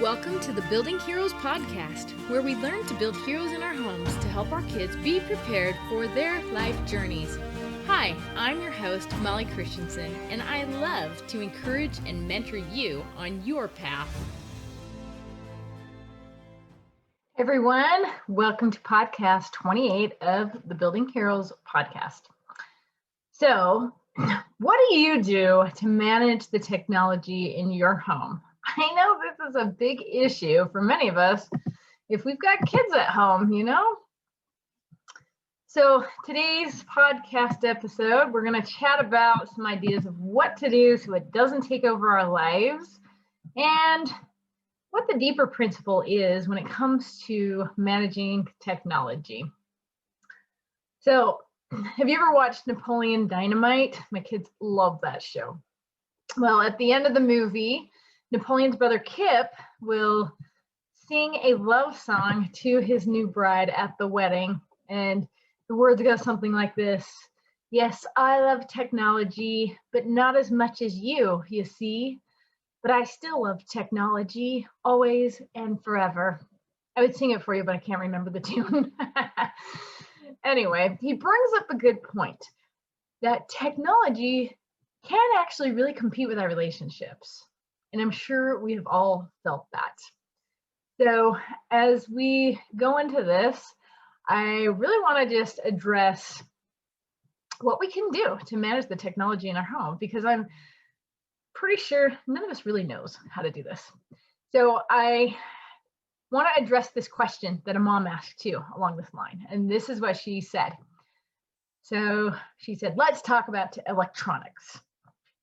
Welcome to the Building Heroes podcast, where we learn to build heroes in our homes to help our kids be prepared for their life journeys. Hi, I'm your host, Molly Christensen, and I love to encourage and mentor you on your path. Everyone, welcome to podcast 28 of the Building Heroes podcast. So, what do you do to manage the technology in your home? I know this is a big issue for many of us if we've got kids at home, So today's podcast episode, we're going to chat about some ideas of what to do so it doesn't take over our lives and what the deeper principle is when it comes to managing technology. So, have you ever watched Napoleon Dynamite? My kids love that show. Well, at the end of the movie, Napoleon's brother Kip will sing a love song to his new bride at the wedding. And the words go something like this: "Yes, I love technology, but not as much as you see. But I still love technology, always and forever." I would sing it for you, but I can't remember the tune. Anyway, he brings up a good point that technology can actually really compete with our relationships. And I'm sure we have all felt that. So as we go into this, I really want to just address what we can do to manage the technology in our home, because I'm pretty sure none of us really knows how to do this. So I want to address this question that a mom asked too along this line. And this is what she said. So she said, let's talk about electronics.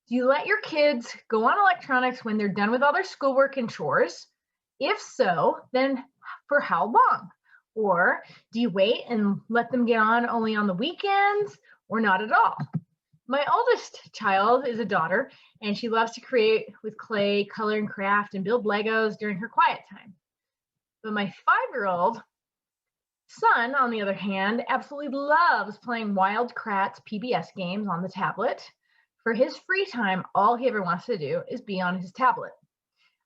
Do you let your kids go on electronics when they're done with all their schoolwork and chores? If so, then for how long? Or do you wait and let them get on only on the weekends or not at all? My oldest child is a daughter, and she loves to create with clay, color and craft, and build Legos during her quiet time. But my 5-year-old son, on the other hand, absolutely loves playing Wild Kratts PBS games on the tablet. For his free time, all he ever wants to do is be on his tablet.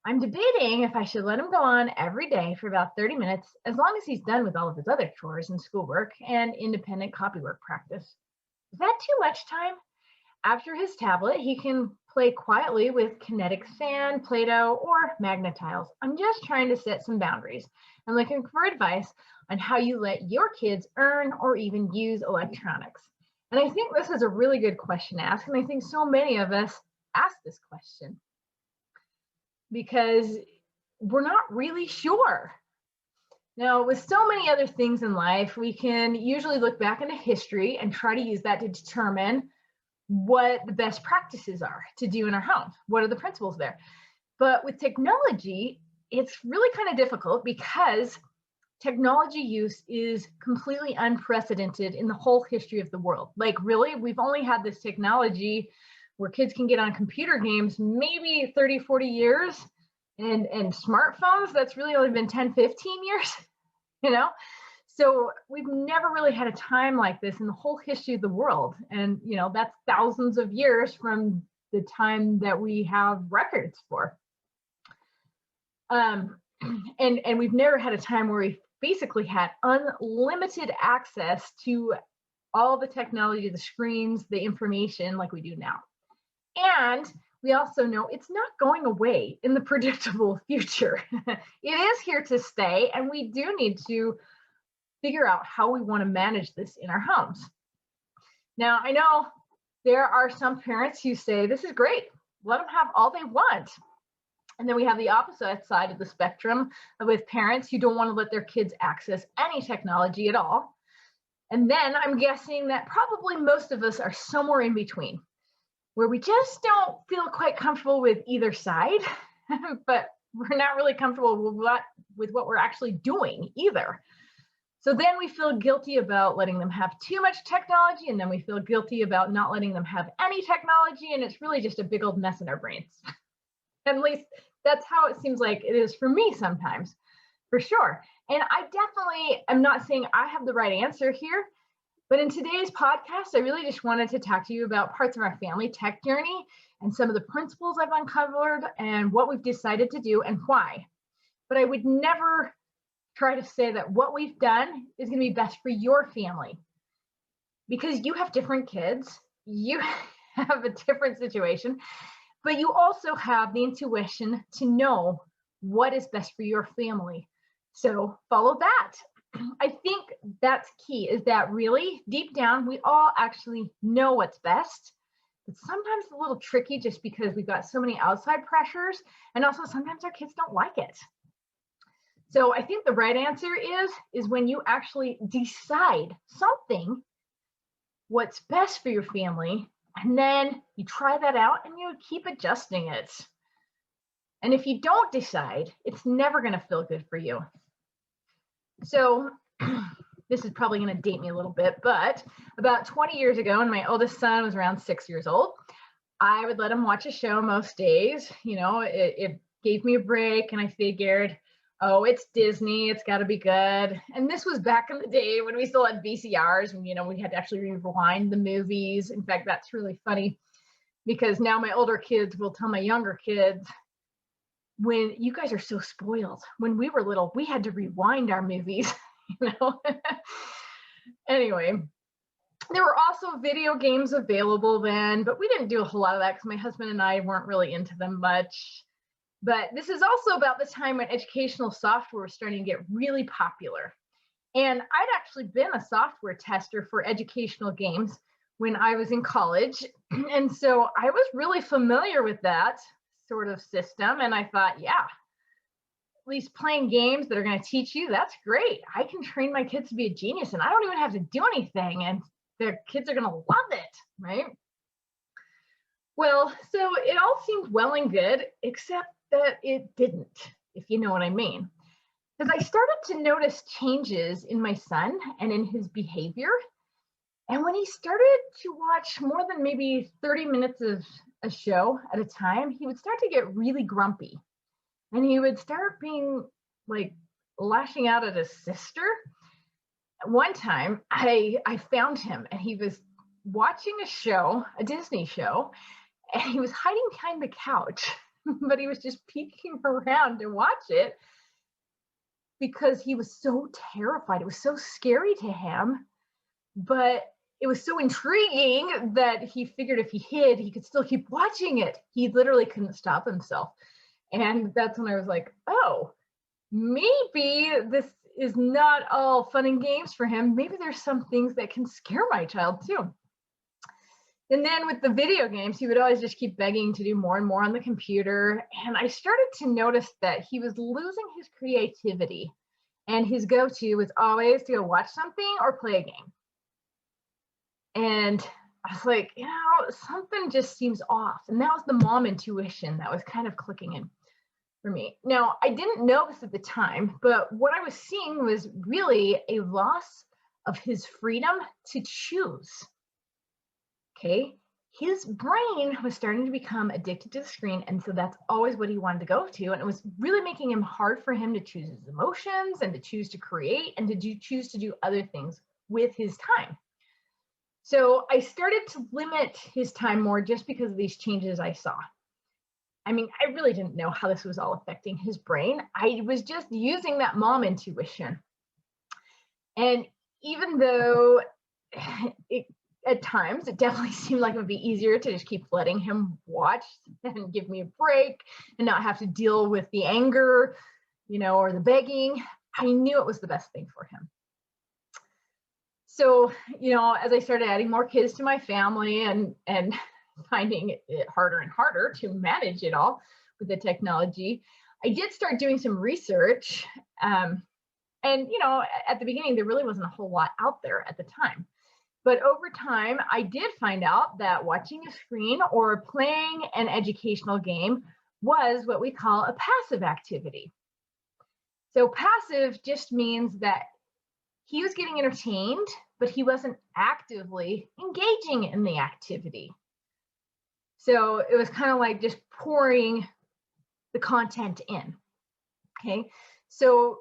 I'm debating if I should let him go on every day for about 30 minutes, as long as he's done with all of his other chores and schoolwork and independent copywork practice. Is that too much time? After his tablet, he can play quietly with kinetic sand, Play-Doh, or Magna tiles. I'm just trying to set some boundaries. I'm looking for advice on how you let your kids earn or even use electronics. And I think this is a really good question to ask. And I think so many of us ask this question because we're not really sure. Now, with so many other things in life, we can usually look back into history and try to use that to determine what the best practices are to do in our home. What are the principles there? But with technology, it's really kind of difficult because technology use is completely unprecedented in the whole history of the world. Like, really, we've only had this technology where kids can get on computer games maybe 30, 40 years, and smartphones, that's really only been 10, 15 years, So we've never really had a time like this in the whole history of the world. And, that's thousands of years from the time that we have records for. And we've never had a time where we basically had unlimited access to all the technology, the screens, the information like we do now. And we also know it's not going away in the predictable future. It is here to stay, and we do need to figure out how we want to manage this in our homes. Now, I know there are some parents who say, this is great, let them have all they want. And then we have the opposite side of the spectrum with parents who don't want to let their kids access any technology at all. And then I'm guessing that probably most of us are somewhere in between, where we just don't feel quite comfortable with either side, but we're not really comfortable with what we're actually doing either. So then we feel guilty about letting them have too much technology, and then we feel guilty about not letting them have any technology, and it's really just a big old mess in our brains. At least that's how it seems like it is for me sometimes, for sure. And I definitely am not saying I have the right answer here, but in today's podcast, I really just wanted to talk to you about parts of our family tech journey and some of the principles I've uncovered and what we've decided to do and why. but I would never try to say that what we've done is going to be best for your family, because you have different kids, you have a different situation, but you also have the intuition to know what is best for your family. So follow that. I think that's key, is that really deep down, we all actually know what's best. It's sometimes a little tricky just because we've got so many outside pressures, and also sometimes our kids don't like it. So I think the right answer is when you actually decide something, what's best for your family, and then you try that out and you keep adjusting it. And if you don't decide, it's never going to feel good for you. So this is probably going to date me a little bit, but about 20 years ago, when my oldest son was around 6 years old, I would let him watch a show most days. You know, it gave me a break, and I figured, oh, it's Disney, it's got to be good. And this was back in the day when we still had VCRs, and, you know, we had to actually rewind the movies. In fact, that's really funny, because now my older kids will tell my younger kids, when you guys are so spoiled, when we were little, we had to rewind our movies, you know. Anyway, there were also video games available then, but we didn't do a whole lot of that because my husband and I weren't really into them much. But this is also about the time when educational software was starting to get really popular. And I'd actually been a software tester for educational games when I was in college. And so I was really familiar with that sort of system. And I thought, yeah, at least playing games that are going to teach you, that's great. I can train my kids to be a genius, and I don't even have to do anything, and their kids are going to love it, right? Well, so it all seemed well and good, except that it didn't, if you know what I mean. Because I started to notice changes in my son and in his behavior. And when he started to watch more than maybe 30 minutes of a show at a time, he would start to get really grumpy. And he would start being like lashing out at his sister. One time I found him, and he was watching a show, a Disney show, and he was hiding behind the couch, but he was just peeking around to watch it because he was so terrified. It was so scary to him, but it was so intriguing that he figured if he hid, he could still keep watching it. He literally couldn't stop himself. And that's when I was like, oh, maybe this is not all fun and games for him. Maybe there's some things that can scare my child too. And then with the video games, he would always just keep begging to do more and more on the computer. And I started to notice that he was losing his creativity. And his go-to was always to go watch something or play a game. And I was like, you know, something just seems off. And that was the mom intuition that was kind of clicking in for me. Now, I didn't know this at the time, but what I was seeing was really a loss of his freedom to choose. Okay, his brain was starting to become addicted to the screen, and so that's always what he wanted to go to, and it was really making him hard for him to choose his emotions and to choose to create and to choose to do other things with his time. So I started to limit his time more just because of these changes I saw. I mean, I really didn't know how this was all affecting his brain. I was just using that mom intuition. And even though at times it definitely seemed like it would be easier to just keep letting him watch and give me a break and not have to deal with the anger, you know, or the begging, I knew it was the best thing for him. So, you know, as I started adding more kids to my family and finding it harder and harder to manage it all with the technology, I did start doing some research. And, you know, at the beginning, there really wasn't a whole lot out there at the time. But over time, I did find out that watching a screen or playing an educational game was what we call a passive activity. So passive just means that he was getting entertained, but he wasn't actively engaging in the activity. So it was kind of like just pouring the content in. Okay, so,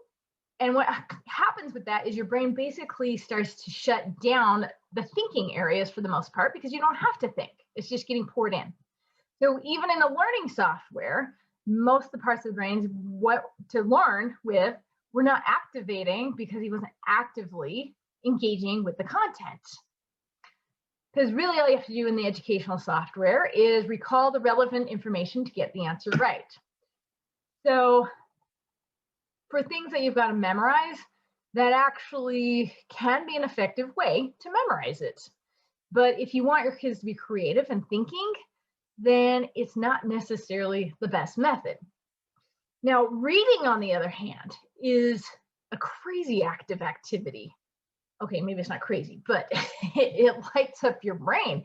and what happens with that is your brain basically starts to shut down the thinking areas for the most part, because you don't have to think. It's just getting poured in. So even in the learning software, most of the parts of the brain what to learn with were not activating because he wasn't actively engaging with the content. Because really all you have to do in the educational software is recall the relevant information to get the answer right. So for things that you've got to memorize, that actually can be an effective way to memorize it. But if you want your kids to be creative and thinking, then it's not necessarily the best method. Now, reading, on the other hand, is a crazy active activity. Okay, maybe it's not crazy, but it lights up your brain.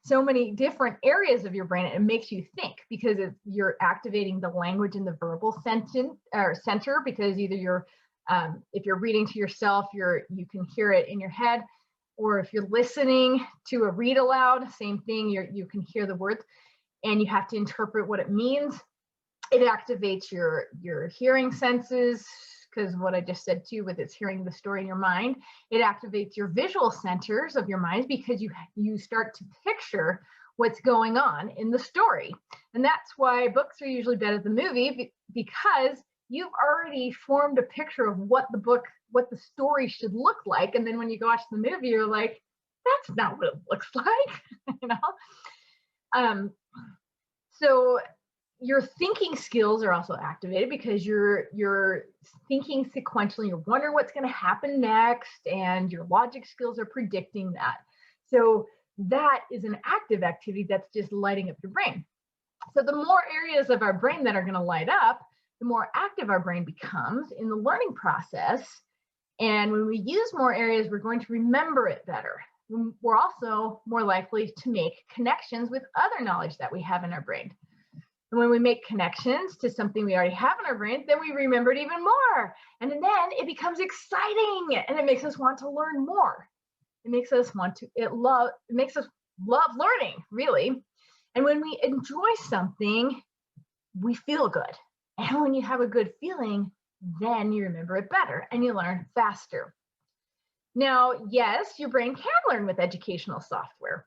So many different areas of your brain, it makes you think because you're activating the language in the verbal center, because either you're, if you're reading to yourself, you can hear it in your head, or if you're listening to a read aloud, same thing, you can hear the words and you have to interpret what it means. It activates your hearing senses, because what I just said too, with it's hearing the story in your mind, it activates your visual centers of your mind because you start to picture what's going on in the story. And that's why books are usually better than the movie, because you've already formed a picture of what the story should look like. And then when you watch the movie, you're like, that's not what it looks like, you know? So your thinking skills are also activated because you're thinking sequentially, you're wondering what's going to happen next, and your logic skills are predicting that. So that is an active activity that's just lighting up your brain. So the more areas of our brain that are going to light up, the more active our brain becomes in the learning process. And when we use more areas, we're going to remember it better. We're also more likely to make connections with other knowledge that we have in our brain. And when we make connections to something we already have in our brain, then we remember it even more. And then it becomes exciting and it makes us want to learn more. It makes us love learning, really. And when we enjoy something, we feel good. And when you have a good feeling, then you remember it better and you learn faster. Now, yes, your brain can learn with educational software,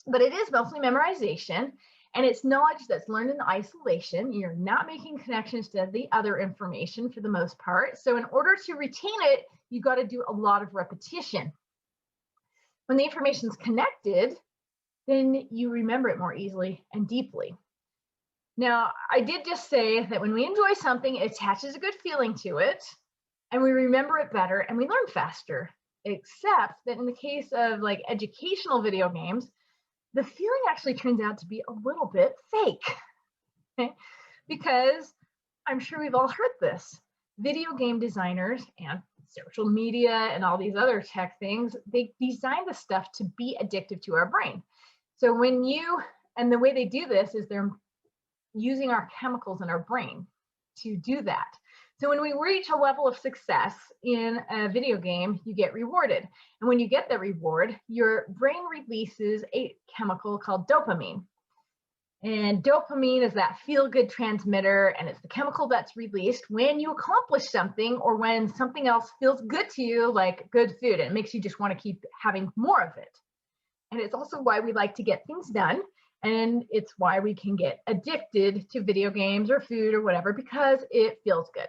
but it is mostly memorization. And it's knowledge that's learned in isolation. You're not making connections to the other information for the most part. So in order to retain it, you got to do a lot of repetition. When the information's connected, then you remember it more easily and deeply. Now, I did just say that when we enjoy something, it attaches a good feeling to it, and we remember it better and we learn faster, except that in the case of like educational video games, the feeling actually turns out to be a little bit fake, okay? Because I'm sure we've all heard this. Video game designers and social media and all these other tech things, they design the stuff to be addictive to our brain. So and the way they do this is they're using our chemicals in our brain to do that. So when we reach a level of success in a video game, you get rewarded. And when you get that reward, your brain releases a chemical called dopamine. And dopamine is that feel-good transmitter, and it's the chemical that's released when you accomplish something or when something else feels good to you, like good food, and it makes you just want to keep having more of it. And it's also why we like to get things done. And it's why we can get addicted to video games or food or whatever, because it feels good.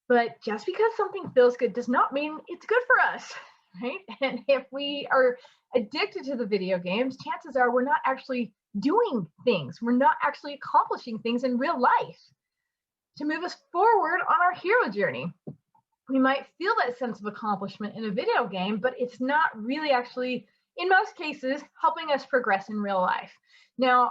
But just because something feels good does not mean it's good for us, right? And if we are addicted to the video games, chances are we're not actually doing things. We're not actually accomplishing things in real life to move us forward on our hero journey. We might feel that sense of accomplishment in a video game, but it's not really actually, in most cases, helping us progress in real life. Now,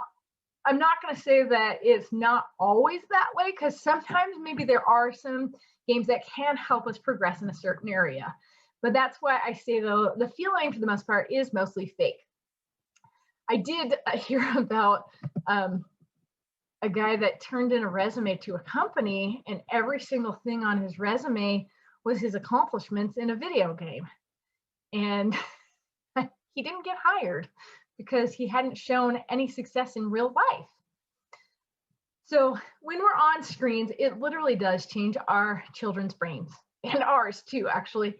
I'm not going to say that it's not always that way, because sometimes maybe there are some games that can help us progress in a certain area. But that's why I say, though, the feeling for the most part is mostly fake. I did hear about a guy that turned in a resume to a company, and every single thing on his resume was his accomplishments in a video game. And he didn't get hired because he hadn't shown any success in real life. So when we're on screens, it literally does change our children's brains, and ours too, actually,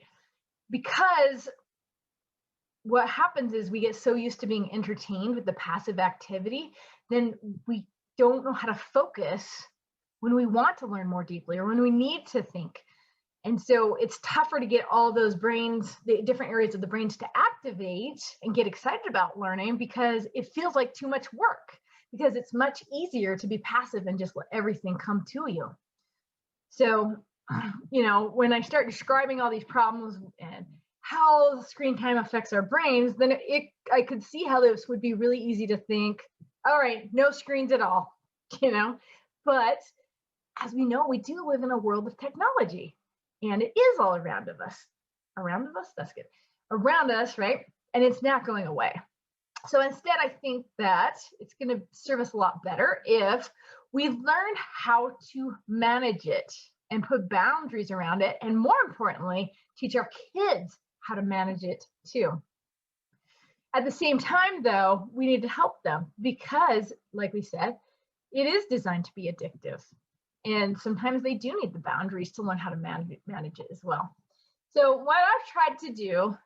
because what happens is we get so used to being entertained with the passive activity, then we don't know how to focus when we want to learn more deeply or when we need to think. And so it's tougher to get all those brains, the different areas of the brains to activate and get excited about learning because it feels like too much work, because it's much easier to be passive and just let everything come to you. So, when I start describing all these problems and how screen time affects our brains, then I could see how this would be really easy to think, all right, no screens at all, But as we know, we do live in a world of technology. And it is all around us. Around us? That's good. Around us, right? And it's not going away. So instead, I think that it's going to serve us a lot better if we learn how to manage it and put boundaries around it. And more importantly, teach our kids how to manage it too. At the same time, though, we need to help them because, like we said, it is designed to be addictive. And sometimes they do need the boundaries to learn how to manage it as well. So what I've tried to do,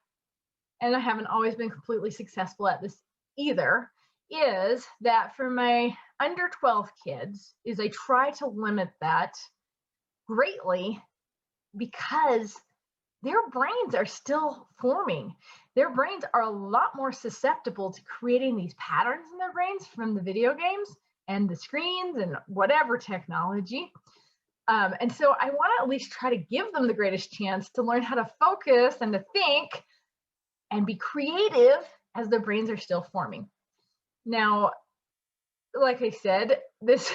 and I haven't always been completely successful at this either, is that for my under 12 kids, is I try to limit that greatly because their brains are still forming. Their brains are a lot more susceptible to creating these patterns in their brains from the video games and the screens and whatever technology. And so I want to at least try to give them the greatest chance to learn how to focus and to think and be creative as their brains are still forming. Now, like I said, this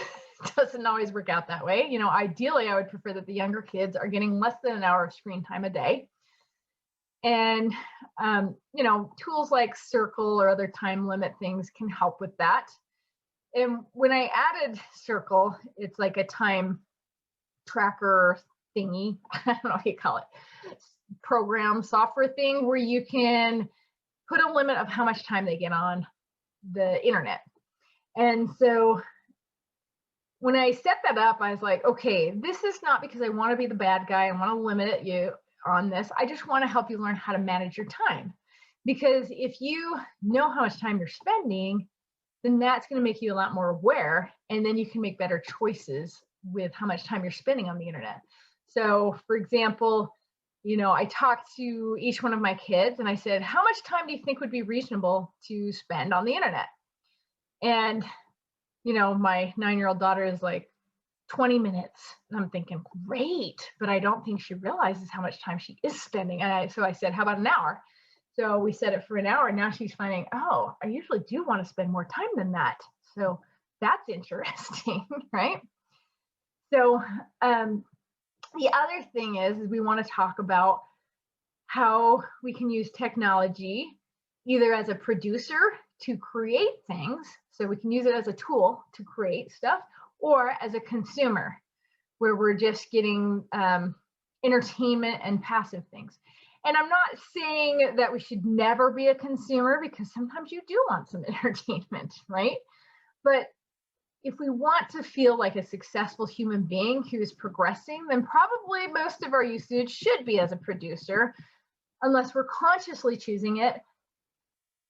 doesn't always work out that way. Ideally, I would prefer that the younger kids are getting less than an hour of screen time a day. And, tools like Circle or other time limit things can help with that. And when I added Circle, it's like a time tracker thingy, I don't know what you call it, program software thing where you can put a limit of how much time they get on the internet. And so when I set that up, I was like, okay, this is not because I want to be the bad guy. I want to limit you on this. I just want to help you learn how to manage your time. Because if you know how much time you're spending, then that's going to make you a lot more aware, and then you can make better choices with how much time you're spending on the internet. So for example, I talked to each one of my kids and I said, how much time do you think would be reasonable to spend on the internet? And, my 9-year-old daughter is like 20 minutes. And I'm thinking, great, but I don't think she realizes how much time she is spending. And so I said, how about an hour? So we set it for an hour. And now she's finding, oh, I usually do want to spend more time than that. So that's interesting, right? So the other thing is we want to talk about how we can use technology either as a producer to create things, so we can use it as a tool to create stuff, or as a consumer, where we're just getting entertainment and passive things. And I'm not saying that we should never be a consumer, because sometimes you do want some entertainment, right? But if we want to feel like a successful human being who is progressing, then probably most of our usage should be as a producer, unless we're consciously choosing it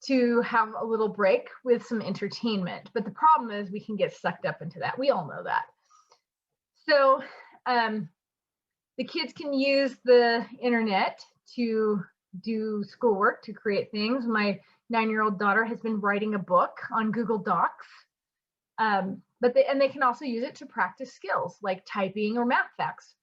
to have a little break with some entertainment. But the problem is we can get sucked up into that. We all know that. So the kids can use the internet to do schoolwork, to create things. My 9-year-old daughter has been writing a book on Google Docs. But they can also use it to practice skills like typing or math facts.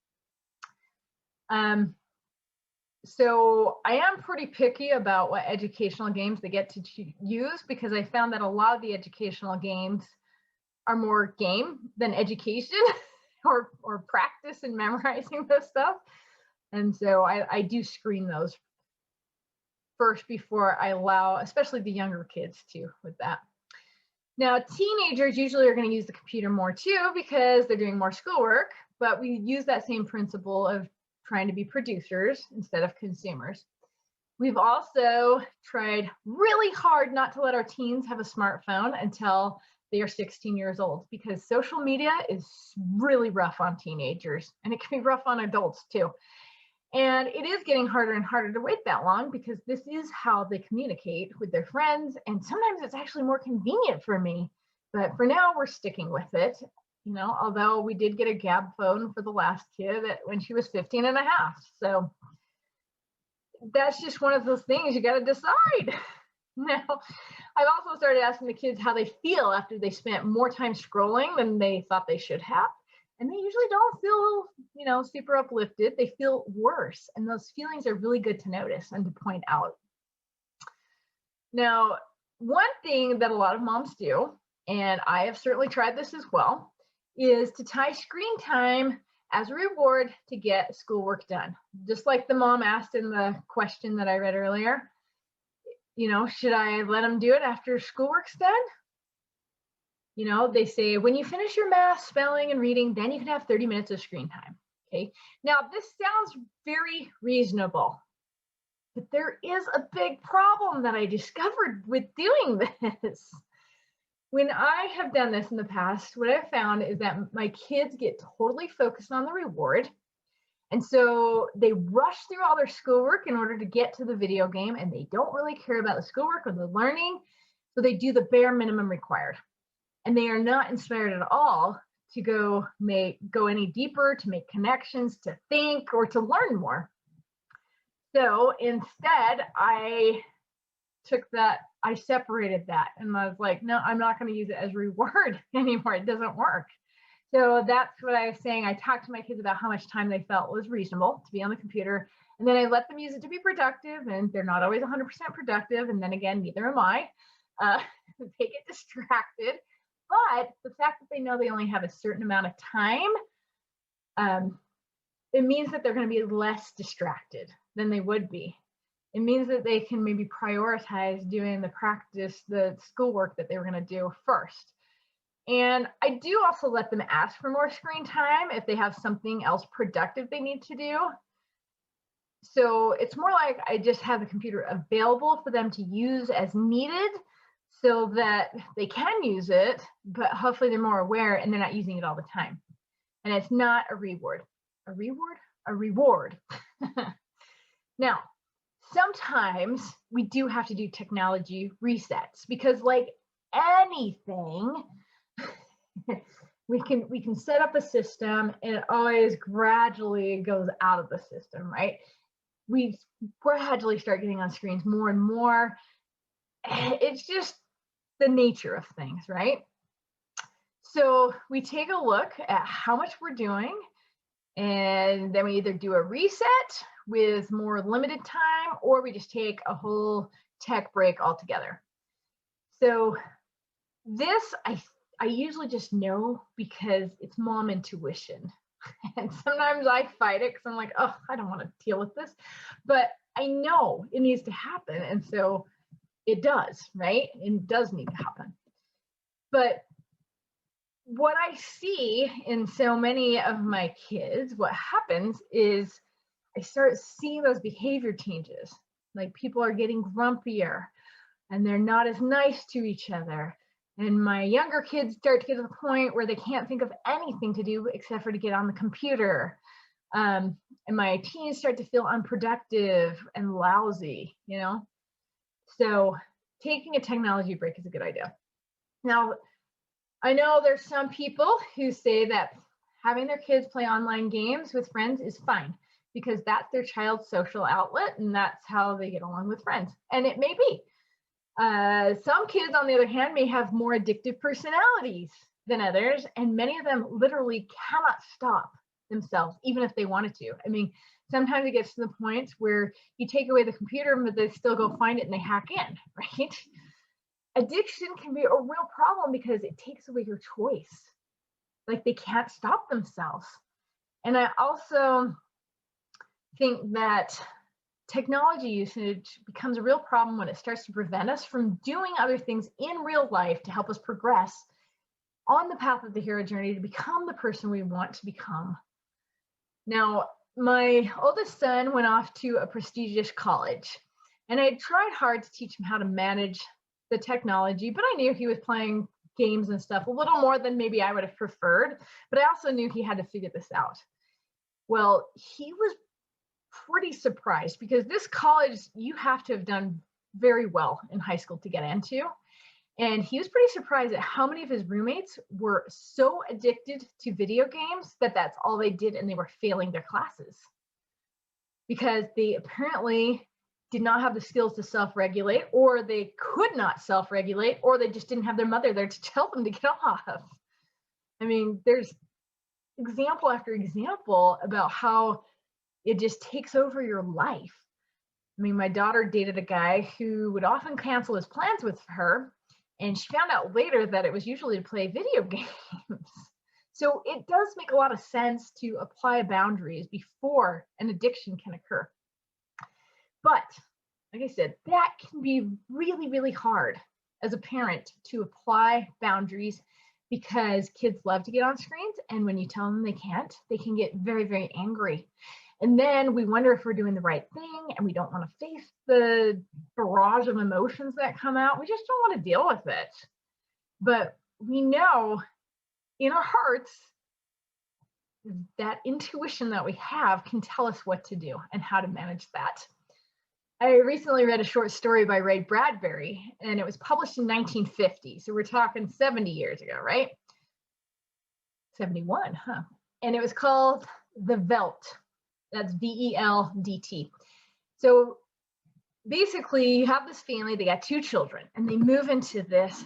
So I am pretty picky about what educational games they get to use, because I found that a lot of the educational games are more game than education or practice and memorizing this stuff. And so I do screen those first before I allow, especially the younger kids too, with that. Now, teenagers usually are going to use the computer more too, because they're doing more schoolwork, but we use that same principle of trying to be producers instead of consumers. We've also tried really hard not to let our teens have a smartphone until they are 16 years old, because social media is really rough on teenagers, and it can be rough on adults too. And it is getting harder and harder to wait that long, because this is how they communicate with their friends. And sometimes it's actually more convenient for me. But for now, we're sticking with it. although we did get a Gab phone for the last kid when she was 15 and a half. So that's just one of those things you got to decide. Now, I've also started asking the kids how they feel after they spent more time scrolling than they thought they should have. And they usually don't feel, super uplifted. They feel worse. And those feelings are really good to notice and to point out. Now, one thing that a lot of moms do, and I have certainly tried this as well, is to tie screen time as a reward to get schoolwork done. Just like the mom asked in the question that I read earlier, should I let them do it after schoolwork's done? They say, when you finish your math, spelling, and reading, then you can have 30 minutes of screen time. Okay. Now, this sounds very reasonable, but there is a big problem that I discovered with doing this. When I have done this in the past, what I've found is that my kids get totally focused on the reward. And so they rush through all their schoolwork in order to get to the video game, and they don't really care about the schoolwork or the learning. So they do the bare minimum required. And they are not inspired at all to go any deeper, to make connections, to think, or to learn more. So instead, I separated that, and I was like, no, I'm not going to use it as reward anymore. It doesn't work. So that's what I was saying. I talked to my kids about how much time they felt was reasonable to be on the computer. And then I let them use it to be productive, and they're not always 100% productive. And then again, neither am I. They get distracted. But the fact that they know they only have a certain amount of time, it means that they're going to be less distracted than they would be. It means that they can maybe prioritize doing the schoolwork that they were going to do first. And I do also let them ask for more screen time if they have something else productive they need to do. So it's more like I just have the computer available for them to use as needed so that they can use it, but hopefully they're more aware and they're not using it all the time. And it's not a reward. A reward? A reward. Now, sometimes we do have to do technology resets because, like anything, we can set up a system and it always gradually goes out of the system, right? We gradually start getting on screens more and more. It's just the nature of things, right? So we take a look at how much we're doing, and then we either do a reset with more limited time, or we just take a whole tech break altogether. So this, I usually just know because it's mom intuition. And sometimes I fight it because I'm like, oh, I don't want to deal with this. But I know it needs to happen. And so it does, right? It does need to happen. But what I see in so many of my kids, what happens is I start seeing those behavior changes. Like people are getting grumpier and they're not as nice to each other. And my younger kids start to get to the point where they can't think of anything to do except for to get on the computer. And my teens start to feel unproductive and lousy, So taking a technology break is a good idea. Now, I know there's some people who say that having their kids play online games with friends is fine because that's their child's social outlet and that's how they get along with friends. And it may be. Some kids, on the other hand, may have more addictive personalities than others, and many of them literally cannot stop themselves, even if they wanted to. I mean, sometimes it gets to the point where you take away the computer, but they still go find it and they hack in, right? Addiction can be a real problem because it takes away your choice. Like they can't stop themselves. And I also think that technology usage becomes a real problem when it starts to prevent us from doing other things in real life to help us progress on the path of the hero journey to become the person we want to become. Now, my oldest son went off to a prestigious college, and I tried hard to teach him how to manage the technology, but I knew he was playing games and stuff a little more than maybe I would have preferred, but I also knew he had to figure this out. Well, he was pretty surprised because this college, you have to have done very well in high school to get into. And he was pretty surprised at how many of his roommates were so addicted to video games that that's all they did and they were failing their classes because they apparently did not have the skills to self-regulate, or they could not self-regulate, or they just didn't have their mother there to tell them to get off. I mean, there's example after example about how it just takes over your life. I mean, my daughter dated a guy who would often cancel his plans with her, and she found out later that it was usually to play video games. So it does make a lot of sense to apply boundaries before an addiction can occur. But like I said, that can be really, really hard as a parent to apply boundaries because kids love to get on screens. And when you tell them they can't, they can get very, very angry. And then we wonder if we're doing the right thing and we don't want to face the barrage of emotions that come out. We just don't want to deal with it. But we know in our hearts, that intuition that we have can tell us what to do and how to manage that. I recently read a short story by Ray Bradbury, and it was published in 1950. So we're talking 70 years ago, right? 71, huh? And it was called The Veldt. That's V-E-L-D-T. So basically, you have this family, they got 2 children, and they move into this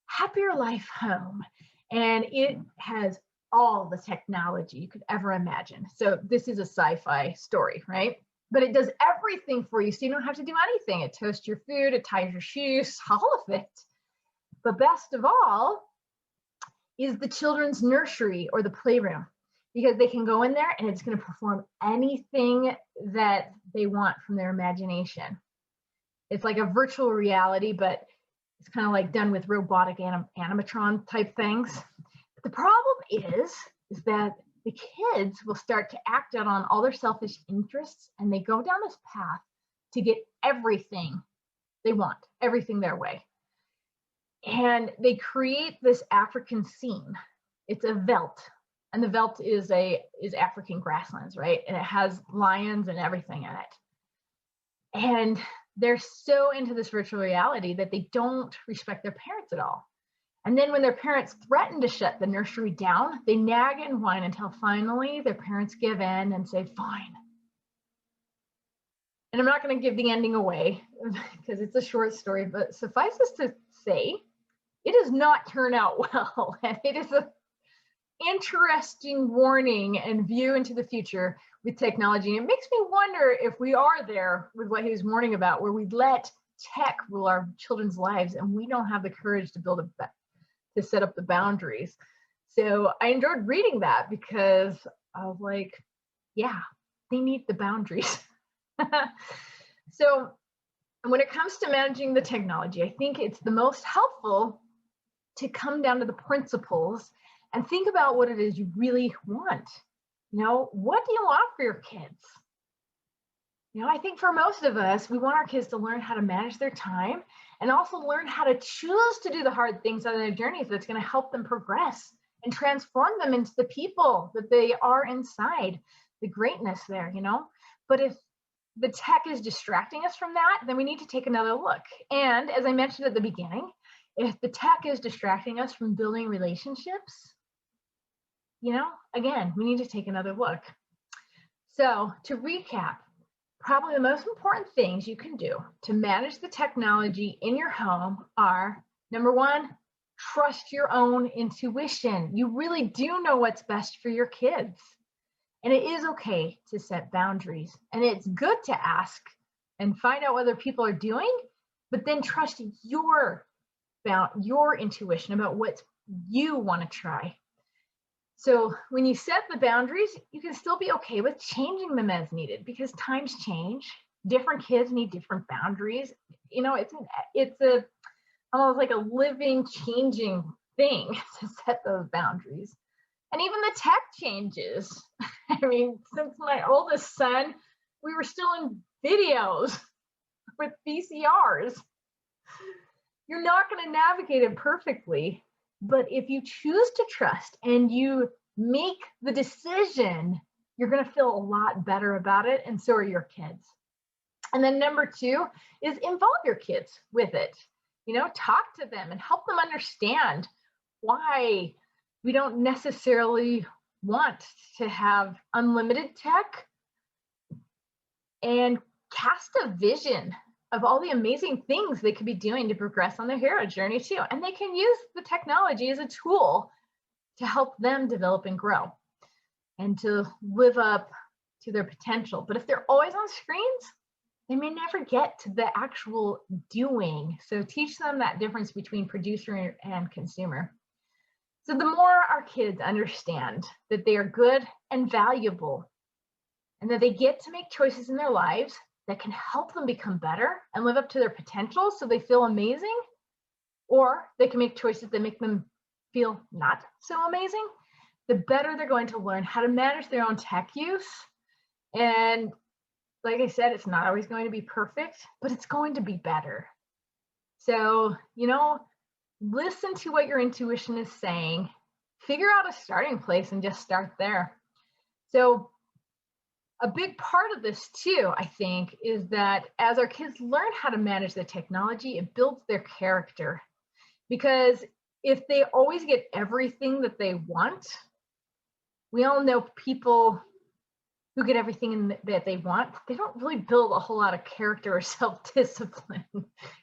happier life home. And it has all the technology you could ever imagine. So this is a sci-fi story, right? But it does everything for you, so you don't have to do anything. It toasts your food, it ties your shoes, all of it. But best of all is the children's nursery or the playroom, because they can go in there and it's going to perform anything that they want from their imagination. It's like a virtual reality, but it's kind of like done with robotic animatron type things. But the problem is that the kids will start to act out on all their selfish interests, and they go down this path to get everything they want, everything their way. And they create this African scene. It's a veldt, and the veldt is African grasslands, right? And it has lions and everything in it. And they're so into this virtual reality that they don't respect their parents at all. And then when their parents threaten to shut the nursery down, they nag and whine until finally their parents give in and say, fine. And I'm not going to give the ending away because it's a short story, but suffice it to say, it does not turn out well. And it is an interesting warning and view into the future with technology. And it makes me wonder if we are there with what he was warning about, where we let tech rule our children's lives and we don't have the courage to to set up the boundaries. So I enjoyed reading that because I was like, yeah, they need the boundaries. So when it comes to managing the technology, I think it's the most helpful to come down to the principles and think about what it is you really want. You know, what do you want for your kids? You know, I think for most of us, we want our kids to learn how to manage their time and also learn how to choose to do the hard things on their journeys that's going to help them progress and transform them into the people that they are inside, the greatness there, you know? But if the tech is distracting us from that, then we need to take another look. And as I mentioned at the beginning, if the tech is distracting us from building relationships, you know, again, we need to take another look. So to recap, probably the most important things you can do to manage the technology in your home are, number one, trust your own intuition. You really do know what's best for your kids. And it is okay to set boundaries. And it's good to ask and find out what other people are doing, but then trust your intuition about what you want to try. So when you set the boundaries, you can still be okay with changing them as needed because times change. Different kids need different boundaries. You know, it's almost like a living, changing thing to set those boundaries. And even the tech changes. I mean, since my oldest son, we were still in videos with VCRs. You're not going to navigate it perfectly. But if you choose to trust and you make the decision, you're going to feel a lot better about it, and so are your kids. And then number two is involve your kids with it. talk to them and help them understand why we don't necessarily want to have unlimited tech, and cast a vision of all the amazing things they could be doing to progress on their hero journey too. And they can use the technology as a tool to help them develop and grow and to live up to their potential. But if they're always on screens, they may never get to the actual doing. So teach them that difference between producer and consumer. So the more our kids understand that they are good and valuable, and that they get to make choices in their lives that can help them become better and live up to their potential so they feel amazing, or they can make choices that make them feel not so amazing, the better they're going to learn how to manage their own tech use. And like I said, it's not always going to be perfect, but it's going to be better. So, listen to what your intuition is saying, figure out a starting place and just start there. So a big part of this too, I think, is that as our kids learn how to manage the technology, it builds their character. Because if they always get everything that they want, we all know people who get everything that they want, they don't really build a whole lot of character or self-discipline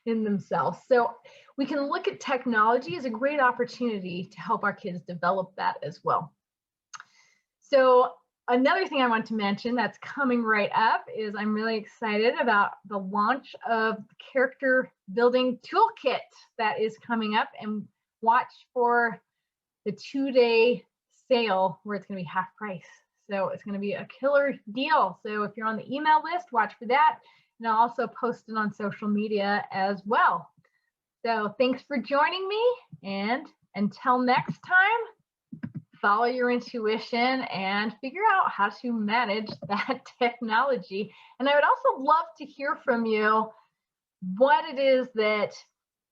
in themselves. So we can look at technology as a great opportunity to help our kids develop that as well. So another thing I want to mention that's coming right up is I'm really excited about the launch of the character building toolkit that is coming up, and watch for the 2-day sale where it's going to be half price. So it's going to be a killer deal. So if you're on the email list, watch for that. And I'll also post it on social media as well. So thanks for joining me. And until next time, follow your intuition and figure out how to manage that technology. And I would also love to hear from you what it is that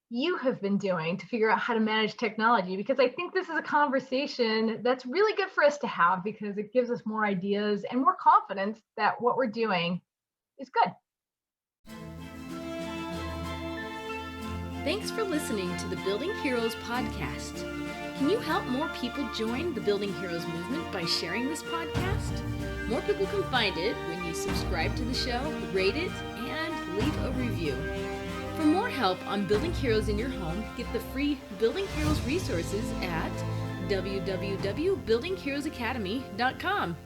you have been doing to figure out how to manage technology, because I think this is a conversation that's really good for us to have, because it gives us more ideas and more confidence that what we're doing is good. Thanks for listening to the Building Heroes podcast. Can you help more people join the Building Heroes movement by sharing this podcast? More people can find it when you subscribe to the show, rate it, and leave a review. For more help on building heroes in your home, get the free Building Heroes resources at www.buildingheroesacademy.com.